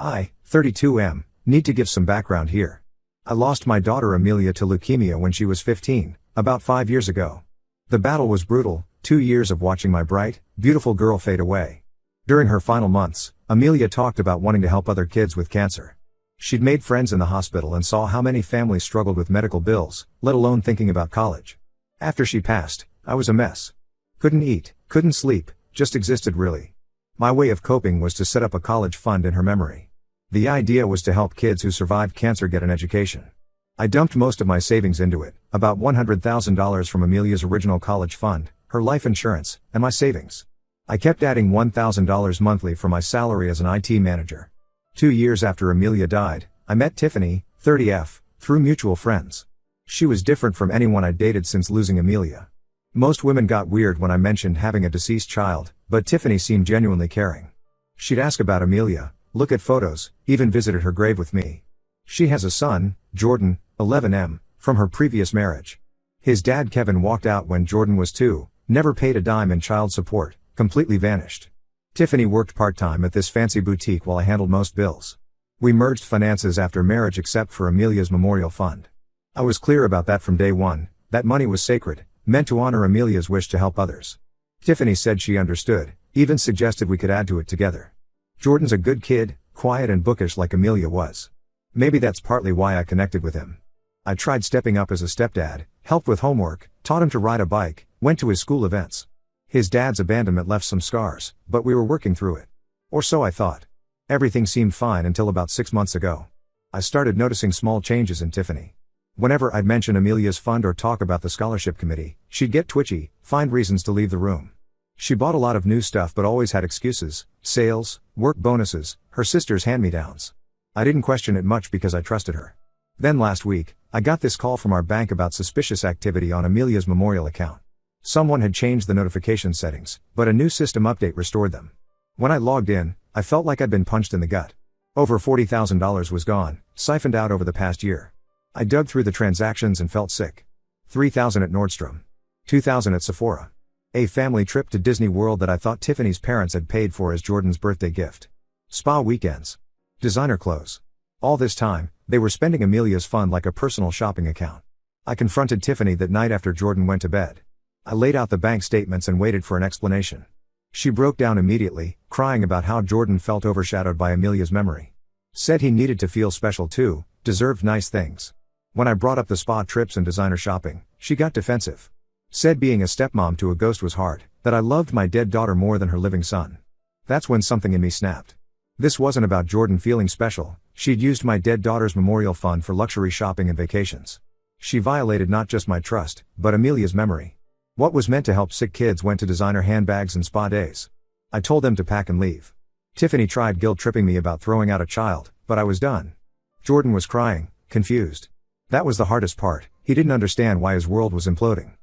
I, 32M, need to give some background here. I lost my daughter Amelia to leukemia when she was 15, about 5 years ago. The battle was brutal, 2 years of watching my bright, beautiful girl fade away. During her final months, Amelia talked about wanting to help other kids with cancer. She'd made friends in the hospital and saw how many families struggled with medical bills, let alone thinking about college. After she passed, I was a mess. Couldn't eat, couldn't sleep, just existed really. My way of coping was to set up a college fund in her memory. The idea was to help kids who survived cancer get an education. I dumped most of my savings into it, about $100,000 from Amelia's original college fund, her life insurance, and my savings. I kept adding $1,000 monthly for my salary as an IT manager. 2 years after Amelia died, I met Tiffany, 30F, through mutual friends. She was different from anyone I'd dated since losing Amelia. Most women got weird when I mentioned having a deceased child, but Tiffany seemed genuinely caring. She'd ask about Amelia, look at photos, even visited her grave with me. She has a son, Jordan, 11M, from her previous marriage. His dad Kevin walked out when Jordan was 2, never paid a dime in child support, completely vanished. Tiffany worked part-time at this fancy boutique while I handled most bills. We merged finances after marriage except for Amelia's memorial fund. I was clear about that from day one, that money was sacred, meant to honor Amelia's wish to help others. Tiffany said she understood, even suggested we could add to it together. Jordan's a good kid, quiet and bookish like Amelia was. Maybe that's partly why I connected with him. I tried stepping up as a stepdad, helped with homework, taught him to ride a bike, went to his school events. His dad's abandonment left some scars, but we were working through it. Or so I thought. Everything seemed fine until about 6 months ago. I started noticing small changes in Tiffany. Whenever I'd mention Amelia's fund or talk about the scholarship committee, she'd get twitchy, find reasons to leave the room. She bought a lot of new stuff but always had excuses, sales, work bonuses, her sister's hand-me-downs. I didn't question it much because I trusted her. Then last week, I got this call from our bank about suspicious activity on Amelia's memorial account. Someone had changed the notification settings, but a new system update restored them. When I logged in, I felt like I'd been punched in the gut. Over $40,000 was gone, siphoned out over the past year. I dug through the transactions and felt sick. $3,000 at Nordstrom. $2,000 at Sephora. A family trip to Disney World that I thought Tiffany's parents had paid for as Jordan's birthday gift. Spa weekends. Designer clothes. All this time, they were spending Amelia's fund like a personal shopping account. I confronted Tiffany that night after Jordan went to bed. I laid out the bank statements and waited for an explanation. She broke down immediately, crying about how Jordan felt overshadowed by Amelia's memory. Said he needed to feel special too, deserved nice things. When I brought up the spa trips and designer shopping, she got defensive. Said being a stepmom to a ghost was hard, that I loved my dead daughter more than her living son. That's when something in me snapped. This wasn't about Jordan feeling special, she'd used my dead daughter's memorial fund for luxury shopping and vacations. She violated not just my trust, but Amelia's memory. What was meant to help sick kids went to designer handbags and spa days. I told them to pack and leave. Tiffany tried guilt-tripping me about throwing out a child, but I was done. Jordan was crying, confused. That was the hardest part, he didn't understand why his world was imploding.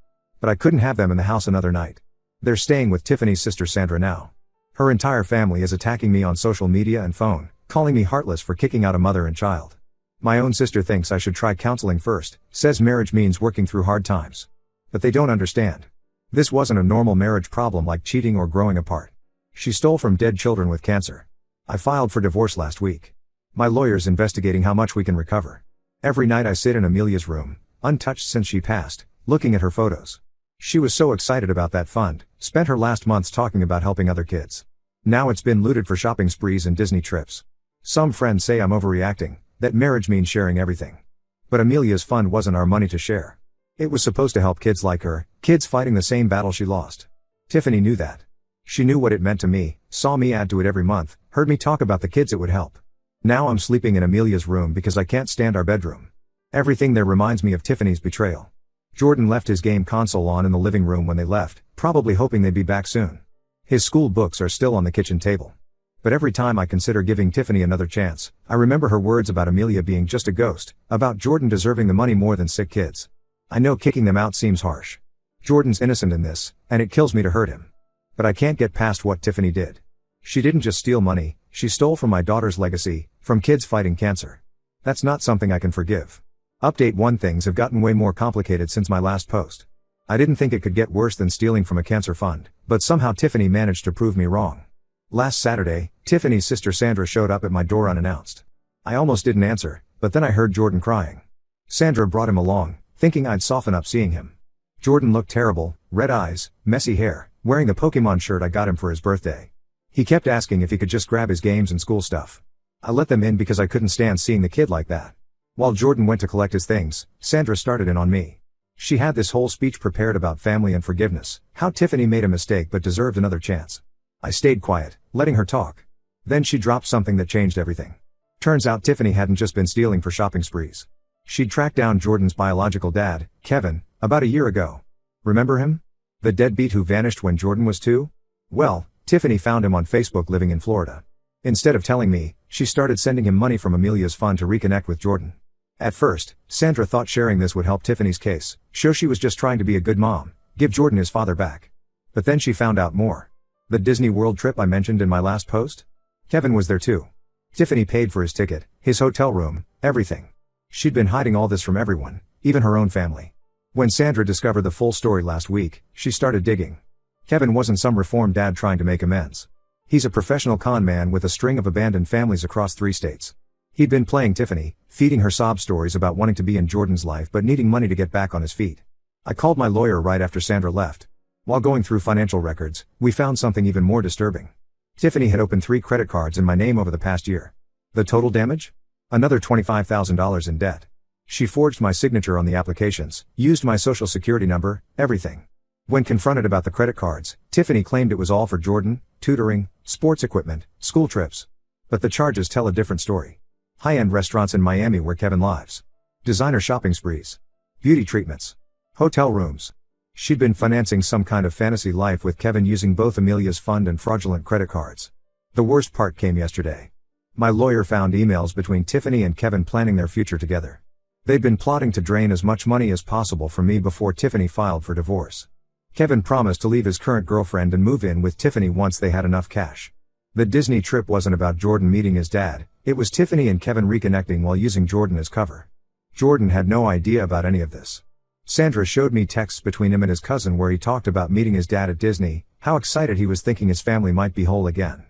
But I couldn't have them in the house another night. They're staying with Tiffany's sister Sandra now. Her entire family is attacking me on social media and phone, calling me heartless for kicking out a mother and child. My own sister thinks I should try counseling first, says marriage means working through hard times. But they don't understand. This wasn't a normal marriage problem like cheating or growing apart. She stole from dead children with cancer. I filed for divorce last week. My lawyer's investigating how much we can recover. Every night I sit in Amelia's room, untouched since she passed, looking at her photos. She was so excited about that fund, spent her last months talking about helping other kids. Now it's been looted for shopping sprees and Disney trips. Some friends say I'm overreacting, that marriage means sharing everything. But Amelia's fund wasn't our money to share. It was supposed to help kids like her, kids fighting the same battle she lost. Tiffany knew that. She knew what it meant to me, saw me add to it every month, heard me talk about the kids it would help. Now I'm sleeping in Amelia's room because I can't stand our bedroom. Everything there reminds me of Tiffany's betrayal. Jordan left his game console on in the living room when they left, probably hoping they'd be back soon. His school books are still on the kitchen table. But every time I consider giving Tiffany another chance, I remember her words about Amelia being just a ghost, about Jordan deserving the money more than sick kids. I know kicking them out seems harsh. Jordan's innocent in this, and it kills me to hurt him. But I can't get past what Tiffany did. She didn't just steal money, she stole from my daughter's legacy, from kids fighting cancer. That's not something I can forgive. Update 1: Things have gotten way more complicated since my last post. I didn't think it could get worse than stealing from a cancer fund, but somehow Tiffany managed to prove me wrong. Last Saturday, Tiffany's sister Sandra showed up at my door unannounced. I almost didn't answer, but then I heard Jordan crying. Sandra brought him along, thinking I'd soften up seeing him. Jordan looked terrible, red eyes, messy hair, wearing the Pokemon shirt I got him for his birthday. He kept asking if he could just grab his games and school stuff. I let them in because I couldn't stand seeing the kid like that. While Jordan went to collect his things, Sandra started in on me. She had this whole speech prepared about family and forgiveness, how Tiffany made a mistake but deserved another chance. I stayed quiet, letting her talk. Then she dropped something that changed everything. Turns out Tiffany hadn't just been stealing for shopping sprees. She'd tracked down Jordan's biological dad, Kevin, about a year ago. Remember him? The deadbeat who vanished when Jordan was 2? Well, Tiffany found him on Facebook living in Florida. Instead of telling me, she started sending him money from Amelia's fund to reconnect with Jordan. At first, Sandra thought sharing this would help Tiffany's case, show she was just trying to be a good mom, give Jordan his father back. But then she found out more. The Disney World trip I mentioned in my last post? Kevin was there too. Tiffany paid for his ticket, his hotel room, everything. She'd been hiding all this from everyone, even her own family. When Sandra discovered the full story last week, she started digging. Kevin wasn't some reformed dad trying to make amends. He's a professional con man with a string of abandoned families across 3 states. He'd been playing Tiffany, feeding her sob stories about wanting to be in Jordan's life but needing money to get back on his feet. I called my lawyer right after Sandra left. While going through financial records, we found something even more disturbing. Tiffany had opened 3 credit cards in my name over the past year. The total damage? Another $25,000 in debt. She forged my signature on the applications, used my social security number, everything. When confronted about the credit cards, Tiffany claimed it was all for Jordan, tutoring, sports equipment, school trips. But the charges tell a different story. High-end restaurants in Miami where Kevin lives. Designer shopping sprees. Beauty treatments. Hotel rooms. She'd been financing some kind of fantasy life with Kevin using both Amelia's fund and fraudulent credit cards. The worst part came yesterday. My lawyer found emails between Tiffany and Kevin planning their future together. They'd been plotting to drain as much money as possible from me before Tiffany filed for divorce. Kevin promised to leave his current girlfriend and move in with Tiffany once they had enough cash. The Disney trip wasn't about Jordan meeting his dad, it was Tiffany and Kevin reconnecting while using Jordan as cover. Jordan had no idea about any of this. Sandra showed me texts between him and his cousin where he talked about meeting his dad at Disney, how excited he was thinking his family might be whole again.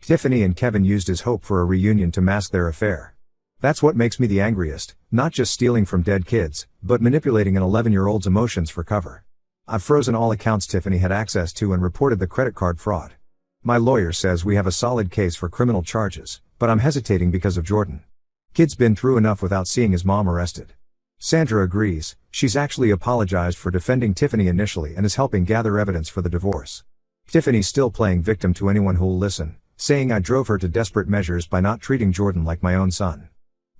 Tiffany and Kevin used his hope for a reunion to mask their affair. That's what makes me the angriest, not just stealing from dead kids, but manipulating an 11-year-old's emotions for cover. I've frozen all accounts Tiffany had access to and reported the credit card fraud. My lawyer says we have a solid case for criminal charges, but I'm hesitating because of Jordan. Kid's been through enough without seeing his mom arrested. Sandra agrees, she's actually apologized for defending Tiffany initially and is helping gather evidence for the divorce. Tiffany's still playing victim to anyone who'll listen, saying I drove her to desperate measures by not treating Jordan like my own son.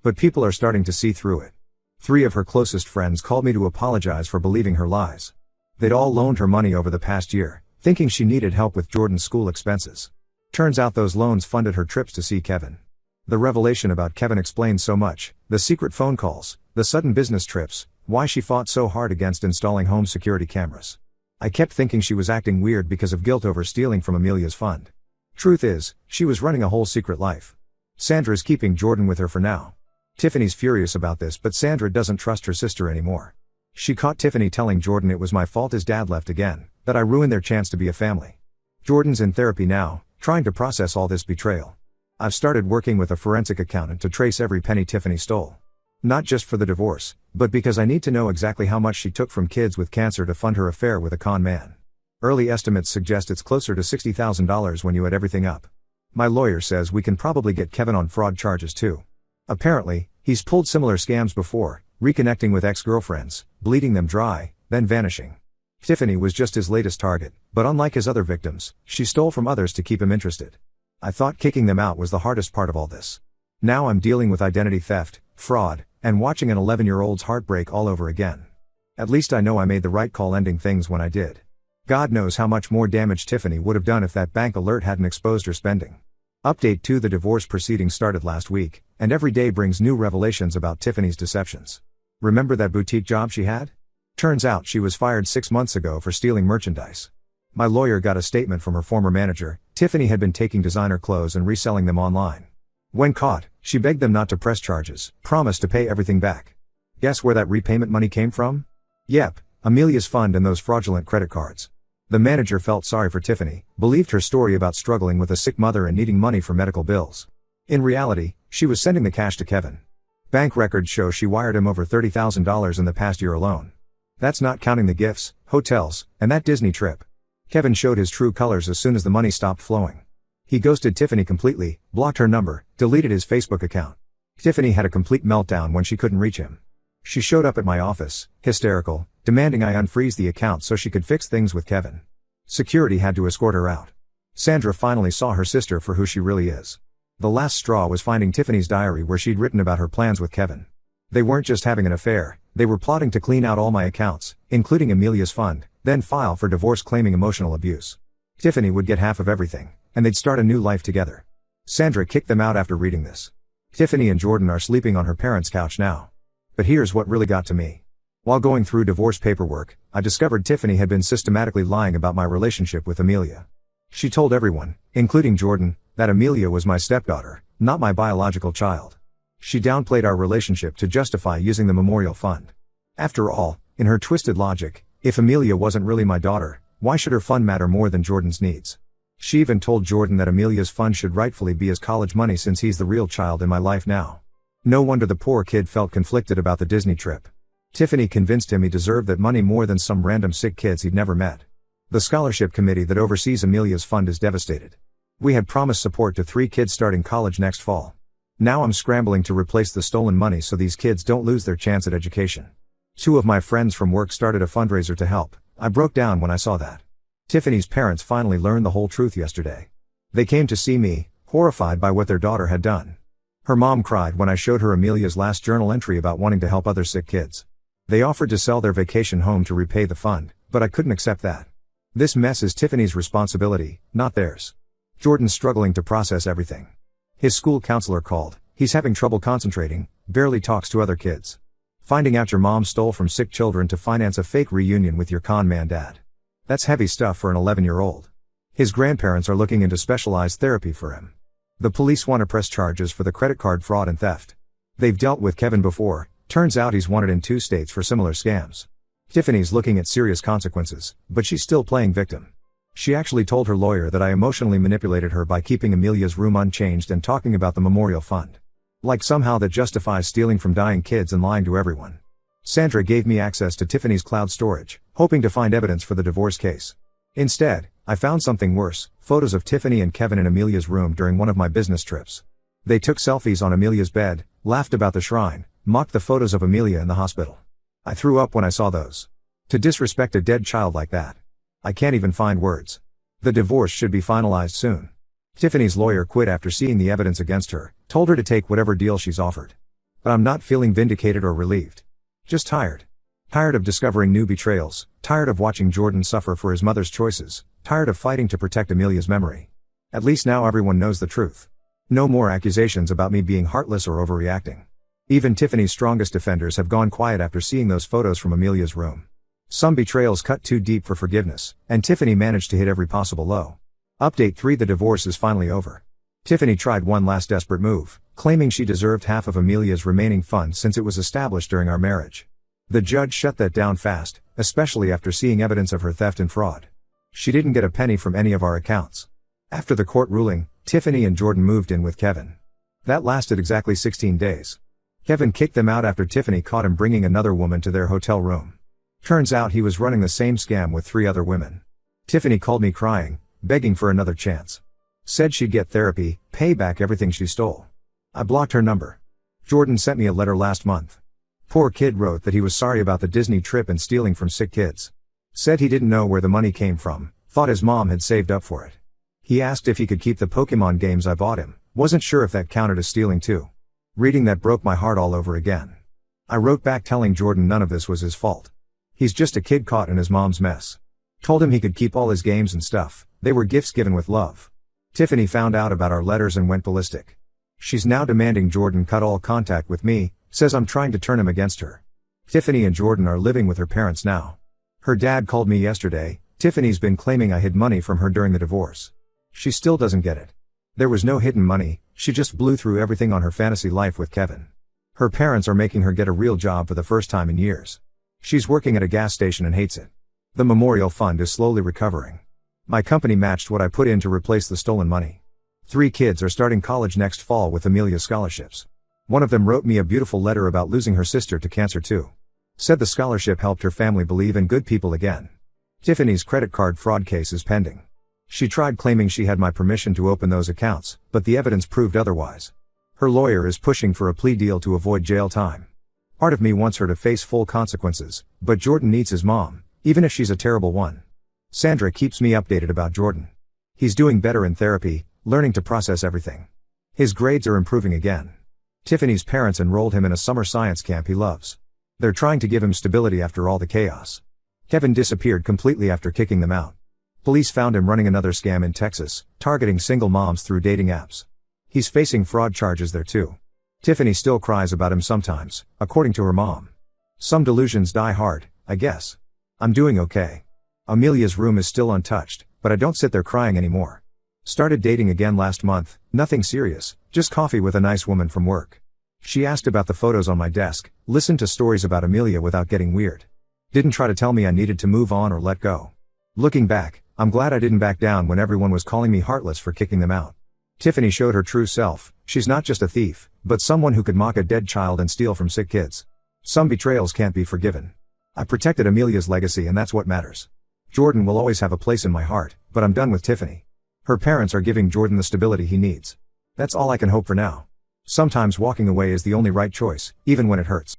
But people are starting to see through it. 3 of her closest friends called me to apologize for believing her lies. They'd all loaned her money over the past year, thinking she needed help with Jordan's school expenses. Turns out those loans funded her trips to see Kevin. The revelation about Kevin explains so much, the secret phone calls, the sudden business trips, why she fought so hard against installing home security cameras. I kept thinking she was acting weird because of guilt over stealing from Amelia's fund. Truth is, she was running a whole secret life. Sandra's keeping Jordan with her for now. Tiffany's furious about this, but Sandra doesn't trust her sister anymore. She caught Tiffany telling Jordan it was my fault his dad left again, that I ruined their chance to be a family. Jordan's in therapy now, trying to process all this betrayal. I've started working with a forensic accountant to trace every penny Tiffany stole. Not just for the divorce, but because I need to know exactly how much she took from kids with cancer to fund her affair with a con man. Early estimates suggest it's closer to $60,000 when you add everything up. My lawyer says we can probably get Kevin on fraud charges too. Apparently, he's pulled similar scams before, reconnecting with ex-girlfriends, bleeding them dry, then vanishing. Tiffany was just his latest target, but unlike his other victims, she stole from others to keep him interested. I thought kicking them out was the hardest part of all this. Now I'm dealing with identity theft, fraud, and watching an 11-year-old's heartbreak all over again. At least I know I made the right call ending things when I did. God knows how much more damage Tiffany would have done if that bank alert hadn't exposed her spending. Update 2: The divorce proceedings started last week, and every day brings new revelations about Tiffany's deceptions. Remember that boutique job she had? Turns out she was fired 6 months ago for stealing merchandise. My lawyer got a statement from her former manager. Tiffany had been taking designer clothes and reselling them online. When caught, she begged them not to press charges, promised to pay everything back. Guess where that repayment money came from? Yep, Amelia's fund and those fraudulent credit cards. The manager felt sorry for Tiffany, believed her story about struggling with a sick mother and needing money for medical bills. In reality, she was sending the cash to Kevin. Bank records show she wired him over $30,000 in the past year alone. That's not counting the gifts, hotels, and that Disney trip. Kevin showed his true colors as soon as the money stopped flowing. He ghosted Tiffany completely, blocked her number, deleted his Facebook account. Tiffany had a complete meltdown when she couldn't reach him. She showed up at my office, hysterical, demanding I unfreeze the account so she could fix things with Kevin. Security had to escort her out. Sandra finally saw her sister for who she really is. The last straw was finding Tiffany's diary where she'd written about her plans with Kevin. They weren't just having an affair, they were plotting to clean out all my accounts, including Amelia's fund, then file for divorce claiming emotional abuse. Tiffany would get half of everything, and they'd start a new life together. Sandra kicked them out after reading this. Tiffany and Jordan are sleeping on her parents' couch now. But here's what really got to me. While going through divorce paperwork, I discovered Tiffany had been systematically lying about my relationship with Amelia. She told everyone, including Jordan, that Amelia was my stepdaughter, not my biological child. She downplayed our relationship to justify using the memorial fund. After all, in her twisted logic, if Amelia wasn't really my daughter, why should her fund matter more than Jordan's needs? She even told Jordan that Amelia's fund should rightfully be his college money since he's the real child in my life now. No wonder the poor kid felt conflicted about the Disney trip. Tiffany convinced him he deserved that money more than some random sick kids he'd never met. The scholarship committee that oversees Amelia's fund is devastated. We had promised support to 3 kids starting college next fall. Now I'm scrambling to replace the stolen money so these kids don't lose their chance at education. 2 of my friends from work started a fundraiser to help. I broke down when I saw that. Tiffany's parents finally learned the whole truth yesterday. They came to see me, horrified by what their daughter had done. Her mom cried when I showed her Amelia's last journal entry about wanting to help other sick kids. They offered to sell their vacation home to repay the fund, but I couldn't accept that. This mess is Tiffany's responsibility, not theirs. Jordan's struggling to process everything. His school counselor called, he's having trouble concentrating, barely talks to other kids. Finding out your mom stole from sick children to finance a fake reunion with your con man dad. That's heavy stuff for an 11-year-old. His grandparents are looking into specialized therapy for him. The police want to press charges for the credit card fraud and theft. They've dealt with Kevin before, turns out he's wanted in 2 states for similar scams. Tiffany's looking at serious consequences, but she's still playing victim. She actually told her lawyer that I emotionally manipulated her by keeping Amelia's room unchanged and talking about the memorial fund. Like somehow that justifies stealing from dying kids and lying to everyone. Sandra gave me access to Tiffany's cloud storage, hoping to find evidence for the divorce case. Instead, I found something worse, photos of Tiffany and Kevin in Amelia's room during one of my business trips. They took selfies on Amelia's bed, laughed about the shrine, mocked the photos of Amelia in the hospital. I threw up when I saw those. To disrespect a dead child like that. I can't even find words. The divorce should be finalized soon. Tiffany's lawyer quit after seeing the evidence against her, told her to take whatever deal she's offered. But I'm not feeling vindicated or relieved. Just tired. Tired of discovering new betrayals, tired of watching Jordan suffer for his mother's choices, tired of fighting to protect Amelia's memory. At least now everyone knows the truth. No more accusations about me being heartless or overreacting. Even Tiffany's strongest defenders have gone quiet after seeing those photos from Amelia's room. Some betrayals cut too deep for forgiveness, and Tiffany managed to hit every possible low. Update 3: The divorce is finally over. Tiffany tried one last desperate move, claiming she deserved half of Amelia's remaining funds since it was established during our marriage. The judge shut that down fast, especially after seeing evidence of her theft and fraud. She didn't get a penny from any of our accounts. After the court ruling, Tiffany and Jordan moved in with Kevin. That lasted exactly 16 days. Kevin kicked them out after Tiffany caught him bringing another woman to their hotel room. Turns out he was running the same scam with 3 other women. Tiffany called me crying, begging for another chance. Said she'd get therapy, pay back everything she stole. I blocked her number. Jordan sent me a letter last month. Poor kid wrote that he was sorry about the Disney trip and stealing from sick kids. Said he didn't know where the money came from, thought his mom had saved up for it. He asked if he could keep the Pokemon games I bought him, wasn't sure if that counted as stealing too. Reading that broke my heart all over again. I wrote back telling Jordan none of this was his fault. He's just a kid caught in his mom's mess. Told him he could keep all his games and stuff, they were gifts given with love. Tiffany found out about our letters and went ballistic. She's now demanding Jordan cut all contact with me, says I'm trying to turn him against her. Tiffany and Jordan are living with her parents now. Her dad called me yesterday. Tiffany's been claiming I hid money from her during the divorce. She still doesn't get it. There was no hidden money, she just blew through everything on her fantasy life with Kevin. Her parents are making her get a real job for the first time in years. She's working at a gas station and hates it. The memorial fund is slowly recovering. My company matched what I put in to replace the stolen money. 3 kids are starting college next fall with Amelia's scholarships. One of them wrote me a beautiful letter about losing her sister to cancer too. Said the scholarship helped her family believe in good people again. Tiffany's credit card fraud case is pending. She tried claiming she had my permission to open those accounts, but the evidence proved otherwise. Her lawyer is pushing for a plea deal to avoid jail time. Part of me wants her to face full consequences, but Jordan needs his mom, even if she's a terrible one. Sandra keeps me updated about Jordan. He's doing better in therapy, learning to process everything. His grades are improving again. Tiffany's parents enrolled him in a summer science camp he loves. They're trying to give him stability after all the chaos. Kevin disappeared completely after kicking them out. Police found him running another scam in Texas, targeting single moms through dating apps. He's facing fraud charges there too. Tiffany still cries about him sometimes, according to her mom. Some delusions die hard, I guess. I'm doing okay. Amelia's room is still untouched, but I don't sit there crying anymore. Started dating again last month, nothing serious, just coffee with a nice woman from work. She asked about the photos on my desk, listened to stories about Amelia without getting weird. Didn't try to tell me I needed to move on or let go. Looking back, I'm glad I didn't back down when everyone was calling me heartless for kicking them out. Tiffany showed her true self. She's not just a thief, but someone who could mock a dead child and steal from sick kids. Some betrayals can't be forgiven. I protected Amelia's legacy and that's what matters. Jordan will always have a place in my heart, but I'm done with Tiffany. Her parents are giving Jordan the stability he needs. That's all I can hope for now. Sometimes walking away is the only right choice, even when it hurts.